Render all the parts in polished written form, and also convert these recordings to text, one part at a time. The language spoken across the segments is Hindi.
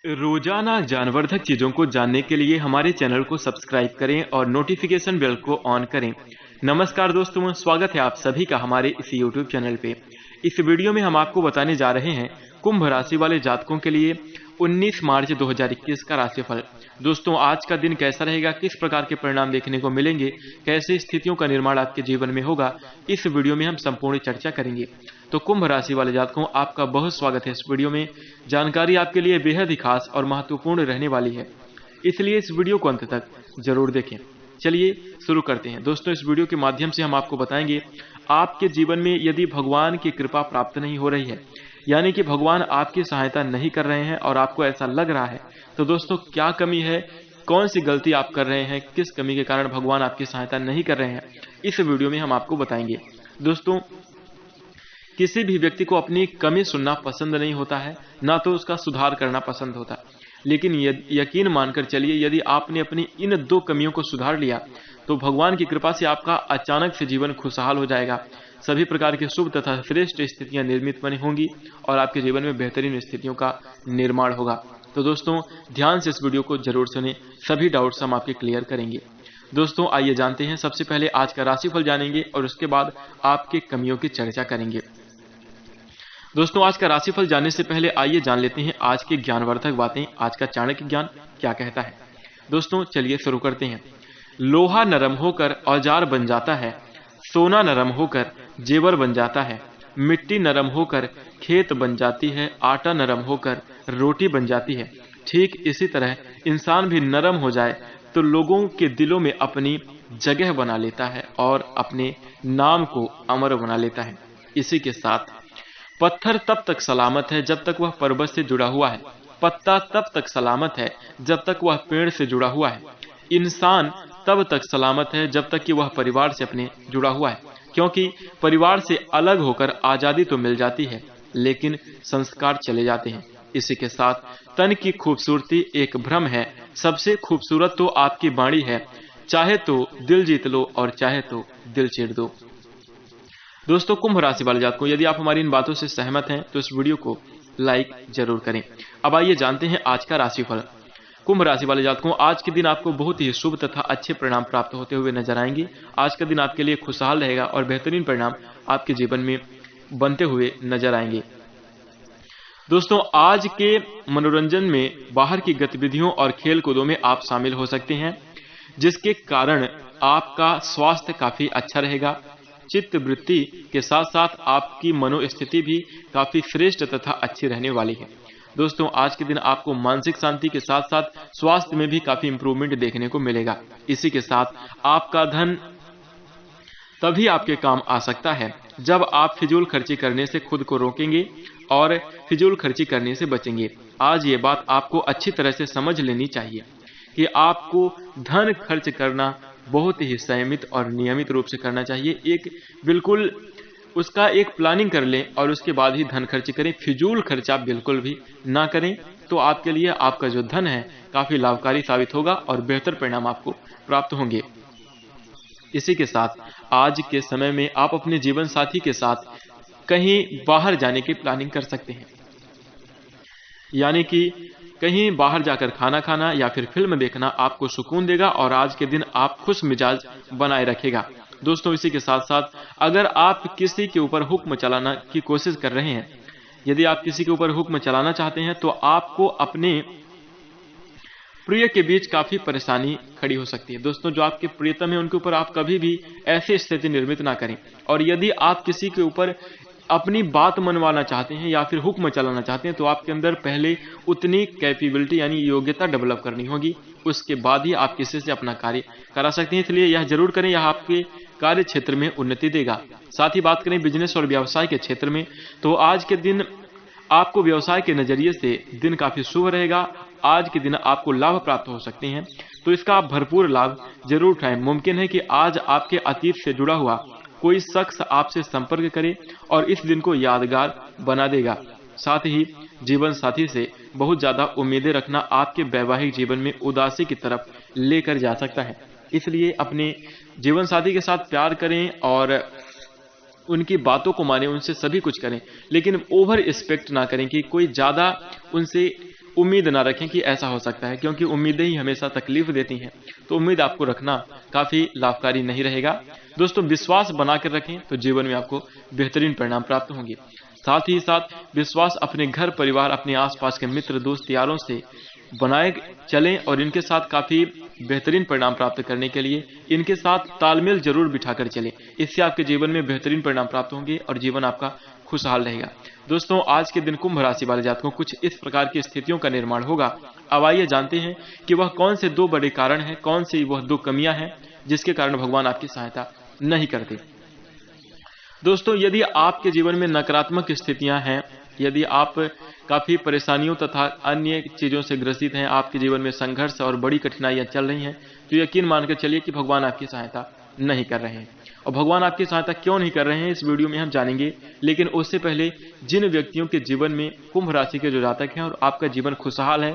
रोजाना ज्ञानवर्धक चीजों को जानने के लिए हमारे चैनल को सब्सक्राइब करें और नोटिफिकेशन बेल को ऑन करें। नमस्कार दोस्तों, स्वागत है आप सभी का हमारे इस यूट्यूब चैनल पे। इस वीडियो में हम आपको बताने जा रहे हैं कुंभ राशि वाले जातकों के लिए 19 मार्च 2021 का राशिफल। दोस्तों, आज का दिन कैसा रहेगा, किस प्रकार के परिणाम देखने को मिलेंगे, कैसे स्थितियों का निर्माण आपके जीवन में होगा, इस वीडियो में हम संपूर्ण चर्चा करेंगे। तो कुंभ राशि वाले जातकों, आपका बहुत स्वागत है इस वीडियो में। जानकारी आपके लिए बेहद ही खास और महत्वपूर्ण रहने वाली है, इसलिए इस वीडियो को अंत तक जरूर देखें। चलिए शुरू करते हैं। दोस्तों, इस वीडियो के माध्यम से हम आपको बताएंगे आपके जीवन में यदि भगवान की कृपा प्राप्त नहीं हो रही है, यानी कि भगवान आपकी सहायता नहीं कर रहे हैं और आपको ऐसा लग रहा है, तो दोस्तों क्या कमी है, कौन सी गलती आप कर रहे हैं, किस कमी के कारण भगवान आपकी सहायता नहीं कर रहे हैं, इस वीडियो में हम आपको बताएंगे। दोस्तों, किसी भी व्यक्ति को अपनी कमी सुनना पसंद नहीं होता है, ना तो उसका सुधार करना पसंद होता है। लेकिन यकीन मानकर चलिए, यदि आपने अपनी इन दो कमियों को सुधार लिया तो भगवान की कृपा से आपका अचानक से जीवन खुशहाल हो जाएगा। सभी प्रकार की शुभ तथा श्रेष्ठ स्थितियां निर्मित बनी होंगी और आपके जीवन में बेहतरीन स्थितियों का निर्माण होगा। तो दोस्तों, ध्यान से इस वीडियो को जरूर सुने, सभी डाउट्स हम आपके क्लियर करेंगे। दोस्तों, आइए जानते हैं। सबसे पहले आज का राशिफल जानेंगे और उसके बाद आपके कमियों की चर्चा करेंगे। दोस्तों, आज का राशिफल जानने से पहले आइए जान लेते हैं आज की ज्ञानवर्धक बातें। आज का चाणक्य ज्ञान क्या कहता है। दोस्तों, चलिए शुरू करते हैं। लोहा नरम होकर औजार बन जाता है, सोना नरम होकर जेवर बन जाता है, मिट्टी नरम होकर खेत बन जाती है, आटा नरम होकर रोटी बन जाती है। ठीक इसी तरह इंसान भी नरम हो जाए तो लोगों के दिलों में अपनी जगह बना लेता है और अपने नाम को अमर बना लेता है। इसी के साथ पत्थर तब तक सलामत है जब तक वह पर्वत से जुड़ा हुआ है, पत्ता तब तक सलामत है जब तक वह पेड़ से जुड़ा हुआ है, इंसान तब तक सलामत है जब तक कि वह परिवार से अपने जुड़ा हुआ है। क्योंकि परिवार से अलग होकर आजादी तो मिल जाती है, लेकिन संस्कार चले जाते हैं। इसी के साथ तन की खूबसूरती एक भ्रम है, सबसे खूबसूरत तो आपकी वाणी है, चाहे तो दिल जीत लो और चाहे तो दिल चीर दो। दोस्तों, कुंभ राशि वाले जातकों, यदि आप हमारी इन बातों से सहमत हैं तो इस वीडियो को लाइक जरूर करें। अब आइए जानते हैं आज का राशिफल। कुंभ राशि वाले जातकों, आज के दिन आपको बहुत ही शुभ तथा अच्छे परिणाम प्राप्त होते हुए नजर आएंगे। आज का दिन आपके लिए खुशहाल रहेगा और बेहतरीन परिणाम आपके जीवन में बनते हुए नजर आएंगे। दोस्तों, आज के मनोरंजन में बाहर की गतिविधियों और खेल कूदों में आप शामिल हो सकते हैं, जिसके कारण आपका स्वास्थ्य काफी अच्छा रहेगा। चित्त वृत्ति के साथ साथ आपकी मनोस्थिति भी काफी श्रेष्ठ तथा अच्छी रहने वाली है। दोस्तों, आज के दिन आपको मानसिक शांति के साथ साथ स्वास्थ्य में भी काफी इंप्रूवमेंट देखने को मिलेगा। इसी के साथ आपका धन तभी आपके काम आ सकता है जब आप फिजूल खर्ची करने से खुद को रोकेंगे और फिजूल खर्ची करने से बचेंगे। आज ये बात आपको अच्छी तरह से समझ लेनी चाहिए कि आपको धन खर्च करना बहुत ही संयमित और नियमित रूप से करना चाहिए। एक बिल्कुल उसका एक प्लानिंग कर लें और उसके बाद ही धन खर्च करें। फिजूल खर्चा बिल्कुल भी ना करें, तो आपके लिए आपका जो धन है काफी लाभकारी साबित होगा और बेहतर परिणाम आपको प्राप्त होंगे। इसी के साथ आज के समय में आप अपने जीवन साथी के साथ कहीं बाहर जाने की प्लानिंग कर सकते हैं, यानी कि कहीं बाहर जाकर खाना खाना या फिर फिल्म देखना आपको सुकून देगा और आज के दिन आप खुश मिजाज बनाए रखेगा। दोस्तों, इसी के साथ साथ अगर आप किसी के ऊपर हुक्म चलाना की कोशिश कर रहे हैं, यदि आप किसी के ऊपर हुक्म चलाना चाहते हैं, तो आपको अपने प्रिय के बीच काफी परेशानी खड़ी हो सकती है। दोस्तों, जो आपके प्रियतम है उनके ऊपर आप कभी भी ऐसी स्थिति निर्मित ना करें। और यदि आप किसी के ऊपर अपनी बात मनवाना चाहते हैं या फिर हुक्म चलाना चाहते हैं, तो आपके अंदर पहले उतनी कैपेबिलिटी यानी योग्यता डेवलप करनी होगी, उसके बाद ही आप किसी से अपना कार्य करा सकते हैं। इसलिए यह जरूर करें, यह आपके कार्य क्षेत्र में उन्नति देगा। साथ ही बात करें बिजनेस और व्यवसाय के क्षेत्र में, तो आज के दिन आपको व्यवसाय के नजरिए से दिन काफी शुभ रहेगा। आज के दिन आपको लाभ प्राप्त हो सकते हैं, तो इसका आप भरपूर लाभ जरूर उठाएं। मुमकिन है कि आज आपके अतीत से जुड़ा हुआ कोई शख्स आपसे संपर्क करे और इस दिन को यादगार बना देगा। साथ ही जीवन साथी से बहुत ज्यादा उम्मीदें रखना आपके वैवाहिक जीवन में उदासी की तरफ लेकर जा सकता है। इसलिए अपने जीवन साथी के साथ प्यार करें और उनकी बातों को माने, उनसे सभी कुछ करें, लेकिन ओवर एक्सपेक्ट ना करें कि कोई ज्यादा उनसे उम्मीद ना रखें कि ऐसा हो सकता है, क्योंकि उम्मीदें ही हमेशा तकलीफ देती हैं। तो उम्मीद आपको रखना काफ़ी लाभकारी नहीं रहेगा। दोस्तों, विश्वास बनाकर रखें तो जीवन में आपको बेहतरीन परिणाम प्राप्त होंगे। साथ ही साथ विश्वास अपने घर परिवार, अपने आसपास के मित्र दोस्त यारों से बनाए चलें और इनके साथ काफ़ी बेहतरीन परिणाम प्राप्त करने के लिए इनके साथ तालमेल जरूर बिठाकर चलें। इससे आपके जीवन में बेहतरीन परिणाम प्राप्त होंगे और जीवन आपका खुशहाल रहेगा। दोस्तों, आज के दिन कुंभ राशि वाले जातकों कुछ इस प्रकार की स्थितियों का निर्माण होगा। अब आइए जानते हैं कि वह कौन से 2 बड़े कारण हैं, कौन सी वह 2 कमियां हैं जिसके कारण भगवान आपकी सहायता नहीं करते। दोस्तों, यदि आपके जीवन में नकारात्मक स्थितियां हैं, यदि आप काफ़ी परेशानियों तथा अन्य चीज़ों से ग्रसित हैं, आपके जीवन में संघर्ष और बड़ी कठिनाइयां चल रही हैं, तो यकीन मानकर चलिए कि भगवान आपकी सहायता नहीं कर रहे हैं। और भगवान आपकी सहायता क्यों नहीं कर रहे हैं, इस वीडियो में हम जानेंगे। लेकिन उससे पहले जिन व्यक्तियों के जीवन में कुंभ राशि के जो जातक हैं और आपका जीवन खुशहाल है,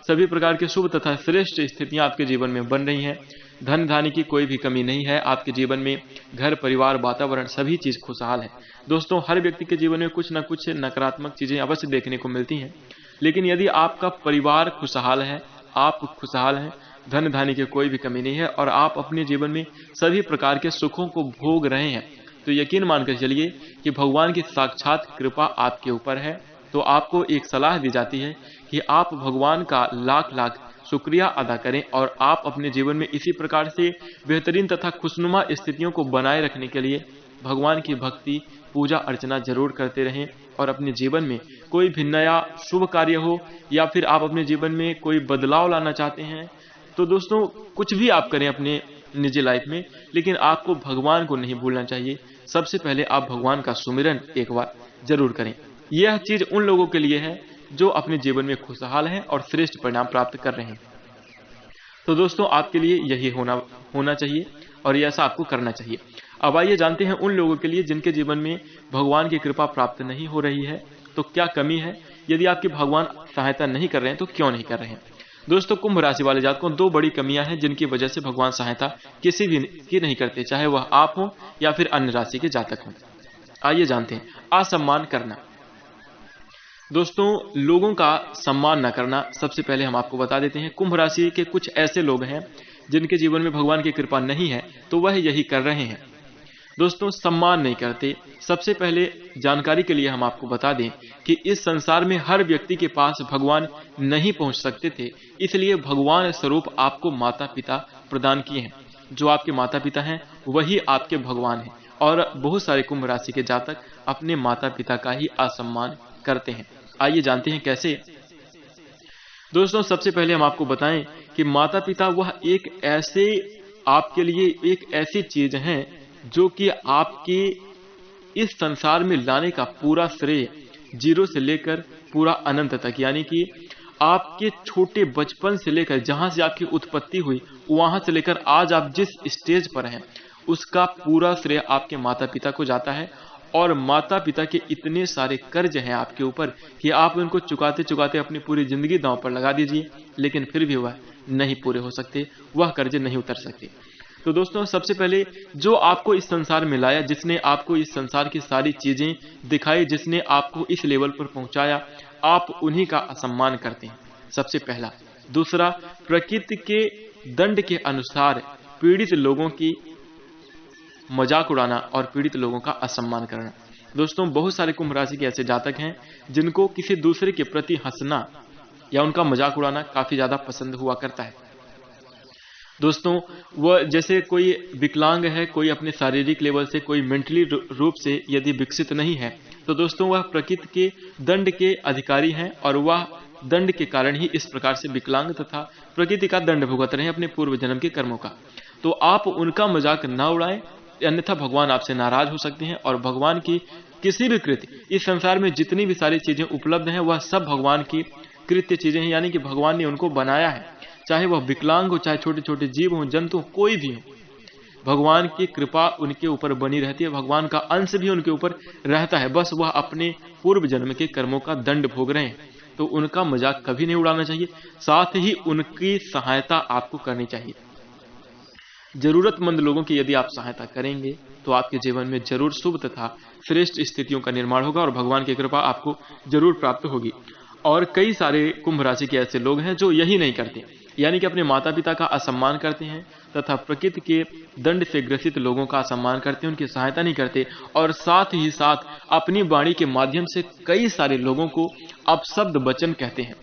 सभी प्रकार के शुभ तथा श्रेष्ठ स्थितियां आपके जीवन में बन रही हैं, धन धान्य की कोई भी कमी नहीं है, आपके जीवन में घर परिवार वातावरण सभी चीज़ खुशहाल है। दोस्तों, हर व्यक्ति के जीवन में कुछ न कुछ नकारात्मक चीज़ें अवश्य देखने को मिलती हैं, लेकिन यदि आपका परिवार खुशहाल है, आप खुशहाल हैं, धन धान्य की कोई भी कमी नहीं है और आप अपने जीवन में सभी प्रकार के सुखों को भोग रहे हैं, तो यकीन मानकर चलिए कि भगवान की साक्षात कृपा आपके ऊपर है। तो आपको एक सलाह दी जाती है कि आप भगवान का लाख लाख शुक्रिया अदा करें और आप अपने जीवन में इसी प्रकार से बेहतरीन तथा खुशनुमा स्थितियों को बनाए रखने के लिए भगवान की भक्ति पूजा अर्चना जरूर करते रहें। और अपने जीवन में कोई भी नया शुभ कार्य हो या फिर आप अपने जीवन में कोई बदलाव लाना चाहते हैं, तो दोस्तों कुछ भी आप करें अपने निजी लाइफ में, लेकिन आपको भगवान को नहीं भूलना चाहिए। सबसे पहले आप भगवान का सुमिरन एक बार जरूर करें। यह चीज़ उन लोगों के लिए है जो अपने जीवन में खुशहाल हैं और श्रेष्ठ परिणाम प्राप्त कर रहे हैं। तो दोस्तों, आपके लिए यही होना चाहिए और ऐसा आपको करना चाहिए। अब आइए जानते हैं उन लोगों के लिए जिनके जीवन में भगवान की कृपा प्राप्त नहीं हो रही है, तो क्या कमी है। यदि आपकी भगवान सहायता नहीं कर रहे हैं तो क्यों नहीं कर रहे हैं। दोस्तों, कुंभ राशि वाले जातकों 2 बड़ी कमियां हैं जिनकी वजह से भगवान सहायता किसी भी की नहीं करते, चाहे वह आप हो या फिर अन्य राशि के जातक हों। आइए जानते हैं। असम्मान करना। दोस्तों, लोगों का सम्मान न करना, सबसे पहले हम आपको बता देते हैं। कुंभ राशि के कुछ ऐसे लोग हैं जिनके जीवन में भगवान की कृपा नहीं है, तो वह यही कर रहे हैं। दोस्तों, सम्मान नहीं करते। सबसे पहले जानकारी के लिए हम आपको बता दें कि इस संसार में हर व्यक्ति के पास भगवान नहीं पहुंच सकते थे, इसलिए भगवान स्वरूप आपको माता पिता प्रदान किए हैं। जो आपके माता पिता हैं वही आपके भगवान हैं। और बहुत सारे कुंभ राशि के जातक अपने माता पिता का ही असम्मान करते हैं। आइए जानते हैं कैसे। दोस्तों, सबसे पहले हम आपको बताएं कि माता पिता वह एक ऐसे आपके लिए एक ऐसी चीज है जो कि आपके इस संसार में लाने का पूरा श्रेय जीरो से लेकर पूरा अनंत तक, यानी कि आपके छोटे बचपन से लेकर जहां से आपकी उत्पत्ति हुई वहां से लेकर आज आप जिस स्टेज पर हैं उसका पूरा श्रेय आपके माता पिता को जाता है। और माता पिता के इतने सारे कर्ज हैं आपके ऊपर कि आप उनको चुकाते चुकाते अपनी पूरी जिंदगी दांव पर लगा दीजिए, लेकिन फिर भी वह नहीं पूरे हो सकते, वह कर्ज नहीं उतर सकते। तो दोस्तों, सबसे पहले जो आपको इस संसार में लाया, जिसने आपको इस संसार की सारी चीजें दिखाई, जिसने आपको इस लेवल पर पहुंचाया, आप उन्हीं का असम्मान करते हैं, सबसे पहला। दूसरा, प्रकृति के दंड के अनुसार पीड़ित लोगों की मजाक उड़ाना और पीड़ित लोगों का असम्मान करना। दोस्तों, बहुत सारे कुंभ राशि के ऐसे जातक हैं जिनको किसी दूसरे के प्रति हंसना या उनका मजाक उड़ाना काफी ज्यादा पसंद हुआ करता है। दोस्तों, वह जैसे कोई विकलांग है, कोई अपने शारीरिक लेवल से, कोई मेंटली रूप से यदि विकसित नहीं है, तो दोस्तों वह प्रकृति के दंड के अधिकारी हैं और वह दंड के कारण ही इस प्रकार से विकलांग तथा प्रकृति का दंड भुगत रहे हैं अपने पूर्व जन्म के कर्मों का। तो आप उनका मजाक ना उड़ाएं, अन्यथा भगवान आपसे नाराज हो सकते हैं। और भगवान की किसी भी कृत्य, इस संसार में जितनी भी सारी चीजें उपलब्ध हैं वह सब भगवान की कृत्य चीजें हैं, यानी कि भगवान ने उनको बनाया है। चाहे वह विकलांग हो, चाहे छोटे छोटे जीव हो, जंतु हो, कोई भी हो, भगवान की कृपा उनके ऊपर बनी रहती है, भगवान का अंश भी उनके ऊपर रहता है। बस वह अपने पूर्व जन्म के कर्मों का दंड भोग रहे हैं, तो उनका मजाक कभी नहीं उड़ाना चाहिए। साथ ही उनकी सहायता आपको करनी चाहिए। जरूरतमंद लोगों की यदि आप सहायता करेंगे तो आपके जीवन में जरूर शुभ तथा श्रेष्ठ स्थितियों का निर्माण होगा और भगवान की कृपा आपको जरूर प्राप्त होगी। और कई सारे कुंभ राशि के ऐसे लोग हैं जो यही नहीं करते, यानी कि अपने माता पिता का असम्मान करते हैं तथा प्रकृति के दंड से ग्रसित लोगों का असम्मान करते हैं, उनकी सहायता नहीं करते, और साथ ही साथ अपनी वाणी के माध्यम से कई सारे लोगों को अपशब्द वचन कहते हैं।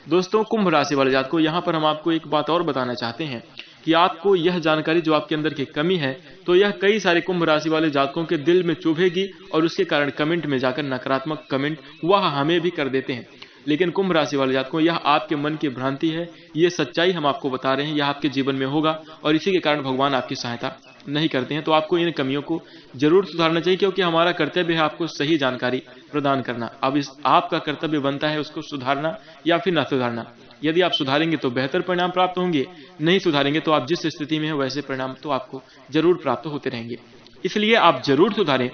दोस्तों, कुंभ राशि वाले जातकों, यहाँ पर हम आपको एक बात और बताना चाहते हैं कि आपको यह जानकारी जो आपके अंदर की कमी है, तो यह कई सारे कुंभ राशि वाले जातकों के दिल में चुभेगी और उसके कारण कमेंट में जाकर नकारात्मक कमेंट वह हमें भी कर देते हैं। लेकिन कुंभ राशि वाले जातकों, यह आपके मन की भ्रांति है, ये सच्चाई हम आपको बता रहे हैं, यह आपके जीवन में होगा और इसी के कारण भगवान आपकी सहायता नहीं करते हैं। तो आपको इन कमियों को जरूर सुधारना चाहिए, क्योंकि हमारा कर्तव्य है आपको सही जानकारी प्रदान करना। अब इस आपका कर्तव्य बनता है उसको सुधारना या फिर ना सुधारना। यदि आप सुधारेंगे तो बेहतर परिणाम प्राप्त होंगे, नहीं सुधारेंगे तो आप जिस स्थिति में हैं वैसे परिणाम तो आपको जरूर प्राप्त होते रहेंगे। इसलिए आप जरूर सुधारें।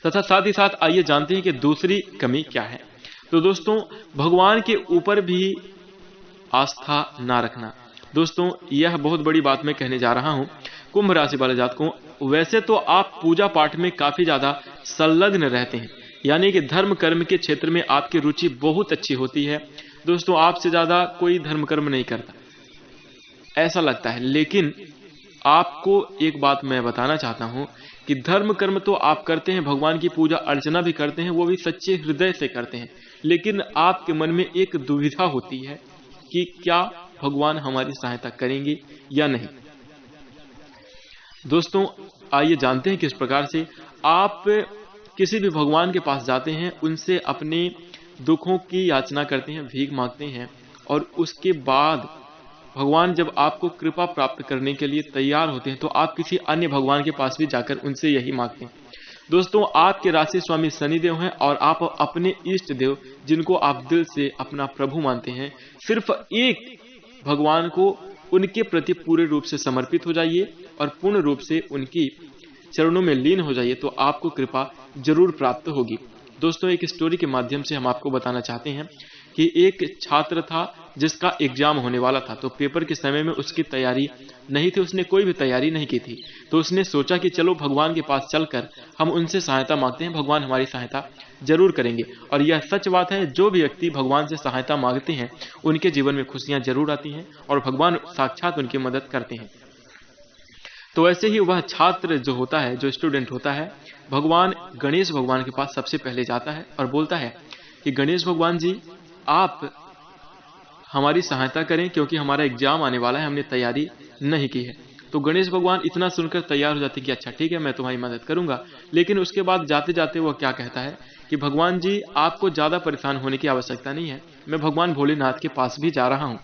तथा साथ ही साथ आइए जानते हैं कि दूसरी कमी क्या है। तो दोस्तों, भगवान के ऊपर भी आस्था ना रखना। दोस्तों, यह बहुत बड़ी बात मैं कहने जा रहा हूं कुंभ राशि वाले जातकों। वैसे तो आप पूजा पाठ में काफी ज्यादा संलग्न रहते हैं, यानी कि धर्म कर्म के क्षेत्र में आपकी रुचि बहुत अच्छी होती है। दोस्तों, आपसे ज्यादा कोई धर्म कर्म नहीं करता, ऐसा लगता है। लेकिन आपको एक बात मैं बताना चाहता हूं कि धर्म कर्म तो आप करते हैं, भगवान की पूजा अर्चना भी करते हैं, वो भी सच्चे हृदय से करते हैं। लेकिन आपके मन में एक दुविधा होती है कि क्या भगवान हमारी सहायता करेंगे या नहीं। दोस्तों, आइए जानते हैं किस प्रकार से आप किसी भी भगवान के पास जाते हैं, उनसे अपने दुखों की याचना करते हैं, भीख मांगते हैं, और उसके बाद भगवान जब आपको कृपा प्राप्त करने के लिए तैयार होते हैं तो आप किसी अन्य भगवान के पास भी जाकर उनसे यही मांगते हैं। दोस्तों, आपके राशि स्वामी शनिदेव हैं और आप अपने इष्ट देव, जिनको आप दिल से अपना प्रभु मानते हैं, सिर्फ एक भगवान को उनके प्रति पूरे रूप से समर्पित हो जाइए और पूर्ण रूप से उनकी चरणों में लीन हो जाइए, तो आपको कृपा जरूर प्राप्त होगी। दोस्तों, एक स्टोरी के माध्यम से हम आपको बताना चाहते हैं कि एक छात्र था जिसका एग्जाम होने वाला था, तो पेपर के समय में उसकी तैयारी नहीं थी, उसने कोई भी तैयारी नहीं की थी। तो उसने सोचा कि चलो भगवान के पास चलकर हम उनसे सहायता मांगते हैं, भगवान हमारी सहायता जरूर करेंगे। और यह सच बात है, जो भी व्यक्ति भगवान से सहायता मांगते हैं उनके जीवन में खुशियां जरूर आती हैं और भगवान साक्षात उनकी मदद करते हैं। तो ऐसे ही वह छात्र जो होता है, जो स्टूडेंट होता है, भगवान गणेश भगवान के पास सबसे पहले जाता है और बोलता है कि गणेश भगवान जी, आप हमारी सहायता करें, क्योंकि हमारा एग्जाम आने वाला है, हमने तैयारी नहीं की है। तो गणेश भगवान इतना सुनकर तैयार हो जाते कि अच्छा ठीक है, मैं तुम्हारी मदद करूंगा। लेकिन उसके बाद जाते जाते वह क्या कहता है कि भगवान जी, आपको ज्यादा परेशान होने की आवश्यकता नहीं है, मैं भगवान भोलेनाथ के पास भी जा रहा हूँ।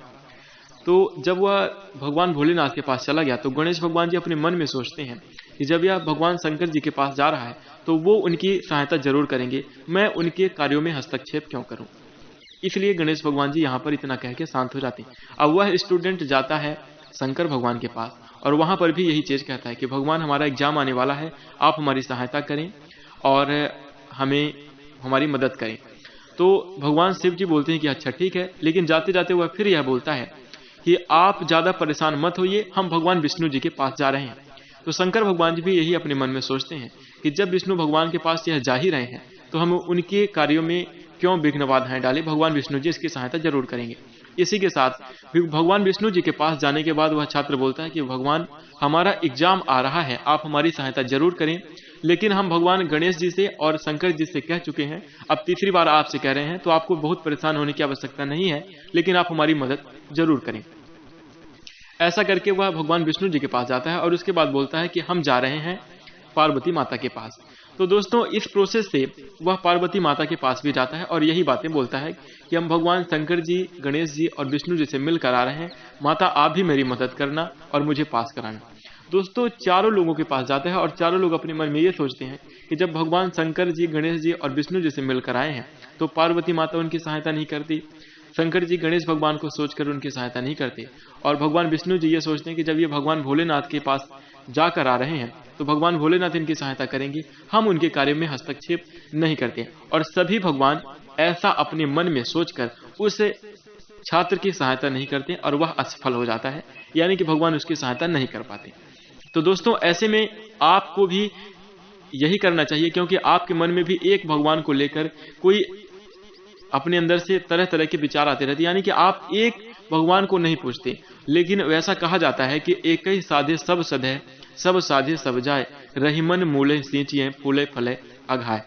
तो जब वह भगवान भोलेनाथ के पास चला गया तो गणेश भगवान जी अपने मन में सोचते हैं कि जब यह भगवान शंकर जी के पास जा रहा है तो वो उनकी सहायता जरूर करेंगे, मैं उनके कार्यों में हस्तक्षेप क्यों करूं। इसलिए गणेश भगवान जी यहाँ पर इतना कह के शांत हो जाते हैं। अब वह स्टूडेंट जाता है शंकर भगवान के पास और वहां पर भी यही चीज कहता है कि भगवान, हमारा एग्जाम आने वाला है, आप हमारी सहायता करें और हमें हमारी मदद करें। तो भगवान शिव जी बोलते हैं कि अच्छा ठीक है, लेकिन जाते जाते वह फिर यह बोलता है कि आप ज्यादा परेशान मत होइए, हम भगवान विष्णु जी के पास जा रहे हैं। तो शंकर भगवान जी भी यही अपने मन में सोचते हैं कि जब विष्णु भगवान के पास यह जा ही रहे हैं तो हम उनके कार्यों में क्यों विघ्न बाधाएं डालें, भगवान विष्णु जी इसकी सहायता जरूर करेंगे। इसी के साथ भगवान विष्णु जी के पास जाने के बाद वह छात्र बोलता है कि भगवान, हमारा एग्जाम आ रहा है, आप हमारी सहायता जरूर करें, लेकिन हम भगवान गणेश जी से और शंकर जी से कह चुके हैं, अब तीसरी बार आपसे कह रहे हैं, तो आपको बहुत परेशान होने की आवश्यकता नहीं है, लेकिन आप हमारी मदद जरूर करें। ऐसा करके वह भगवान विष्णु जी के पास जाता है और उसके बाद बोलता है कि हम जा रहे हैं पार्वती माता के पास। तो दोस्तों, इस प्रोसेस से वह पार्वती माता के पास भी जाता है और यही बातें बोलता है कि हम भगवान शंकर जी, गणेश जी और विष्णु जी से मिलकर आ रहे हैं, माता आप भी मेरी मदद करना और मुझे पास कराना। दोस्तों, चारों लोगों के पास जाता है और चारों लोग अपने मन में ये सोचते हैं कि जब भगवान शंकर जी, गणेश जी और विष्णु जी से मिलकर आए हैं तो पार्वती माता उनकी सहायता नहीं करती, शंकर जी गणेश भगवान को सोचकर उनकी सहायता नहीं करते, और भगवान विष्णु जी ये सोचते हैं कि जब ये भगवान भोलेनाथ के पास जाकर आ रहे हैं तो भगवान भोलेनाथ इनकी सहायता करेंगे, हम उनके कार्य में हस्तक्षेप नहीं करते। और सभी भगवान ऐसा अपने मन में सोचकर उस छात्र की सहायता नहीं करते और वह असफल हो जाता है, यानी कि भगवान उसकी सहायता नहीं कर पाते। तो दोस्तों, ऐसे में आपको भी यही करना चाहिए, क्योंकि आपके मन में भी एक भगवान को लेकर कोई अपने अंदर से तरह तरह के विचार आते रहते हैं, यानी कि आप एक भगवान को नहीं पूछते। लेकिन वैसा कहा जाता है कि एक ही साधे सब सधे, सब साधे सब जाए, रहीमन मूले सींचिए फूले फले अघाए।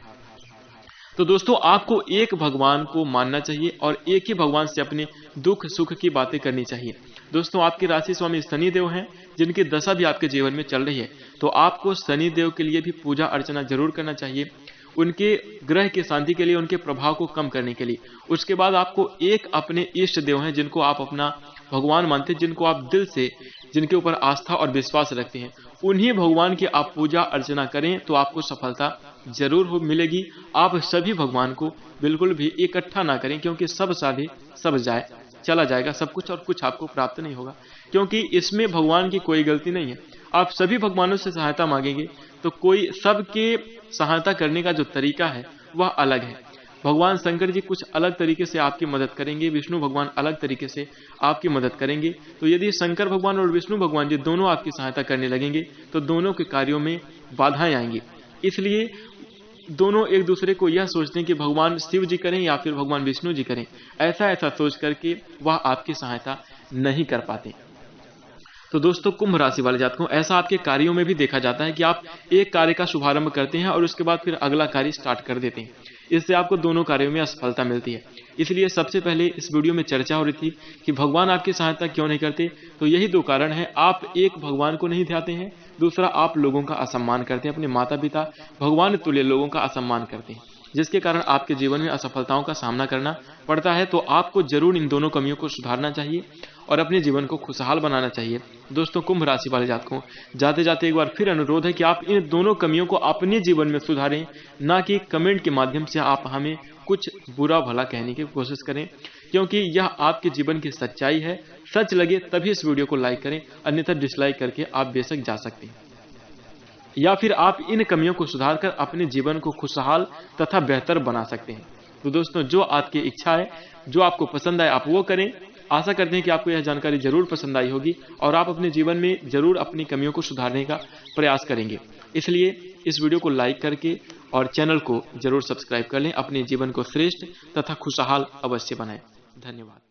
तो दोस्तों आपको एक भगवान को मानना चाहिए और एक ही भगवान से अपने दुख सुख की बातें करनी चाहिए। दोस्तों आपके राशि स्वामी शनिदेव हैं, जिनकी दशा भी आपके जीवन में चल रही है, तो आपको शनिदेव के लिए भी पूजा अर्चना जरूर करना चाहिए, उनके ग्रह की शांति के लिए, उनके प्रभाव को कम करने के लिए। उसके बाद आपको एक अपने इष्ट देव हैं जिनको आप अपना भगवान मानते हैं, जिनको आप दिल से, जिनके ऊपर आस्था और विश्वास रखते हैं, उन्हीं भगवान की आप पूजा अर्चना करें तो आपको सफलता जरूर मिलेगी। आप सभी भगवान को बिल्कुल भी इकट्ठा ना करें, क्योंकि सब साधे सब जाए, चला जाएगा सब कुछ और कुछ आपको प्राप्त नहीं होगा, क्योंकि इसमें भगवान की कोई गलती नहीं है। आप सभी भगवानों से सहायता मांगेंगे तो कोई सबके सहायता करने का जो तरीका है वह अलग है। भगवान शंकर जी कुछ अलग तरीके से आपकी मदद करेंगे, विष्णु भगवान अलग तरीके से आपकी मदद करेंगे। तो यदि शंकर भगवान और विष्णु भगवान जी दोनों आपकी सहायता करने लगेंगे तो दोनों के कार्यों में बाधाएं आएंगी। इसलिए दोनों एक दूसरे को यह सोचते हैं कि भगवान शिव जी करें या फिर भगवान विष्णु जी करें, ऐसा सोच करके वह आपकी सहायता नहीं कर पाते। तो दोस्तों कुंभ राशि वाले जातकों, ऐसा आपके कार्यों में भी देखा जाता है कि आप एक कार्य का शुभारंभ करते हैं और उसके बाद फिर अगला कार्य स्टार्ट कर देते हैं। इससे आपको दोनों कार्यों में असफलता मिलती है। इसलिए सबसे पहले इस वीडियो में चर्चा हो रही थी कि भगवान आपकी सहायता क्यों नहीं करते। तो यही दो कारण है, आप एक भगवान को नहीं ध्याते हैं, दूसरा आप लोगों का असम्मान करते हैं, अपने माता पिता भगवान तुल्य लोगों का असम्मान करते हैं, जिसके कारण आपके जीवन में असफलताओं का सामना करना पड़ता है। तो आपको जरूर इन दोनों कमियों को सुधारना चाहिए और अपने जीवन को खुशहाल बनाना चाहिए। दोस्तों कुंभ राशि वाले जातकों, जाते जाते एक बार फिर अनुरोध है कि आप इन दोनों कमियों को अपने जीवन में सुधारें, ना कि कमेंट के माध्यम से आप हमें कुछ बुरा भला कहने की कोशिश करें, क्योंकि यह आपके जीवन की सच्चाई है। सच लगे तभी इस वीडियो को लाइक करें, अन्यथा डिसलाइक करके आप बेशक जा सकते हैं। या फिर आप इन कमियों को सुधार कर अपने जीवन को खुशहाल तथा बेहतर बना सकते हैं। तो दोस्तों जो आपकी इच्छा है, जो आपको पसंद आए, आप वो करें। आशा करते हैं कि आपको यह जानकारी जरूर पसंद आई होगी और आप अपने जीवन में जरूर अपनी कमियों को सुधारने का प्रयास करेंगे। इसलिए इस वीडियो को लाइक करके और चैनल को जरूर सब्सक्राइब कर लें। अपने जीवन को श्रेष्ठ तथा खुशहाल अवश्य बनाएं। धन्यवाद।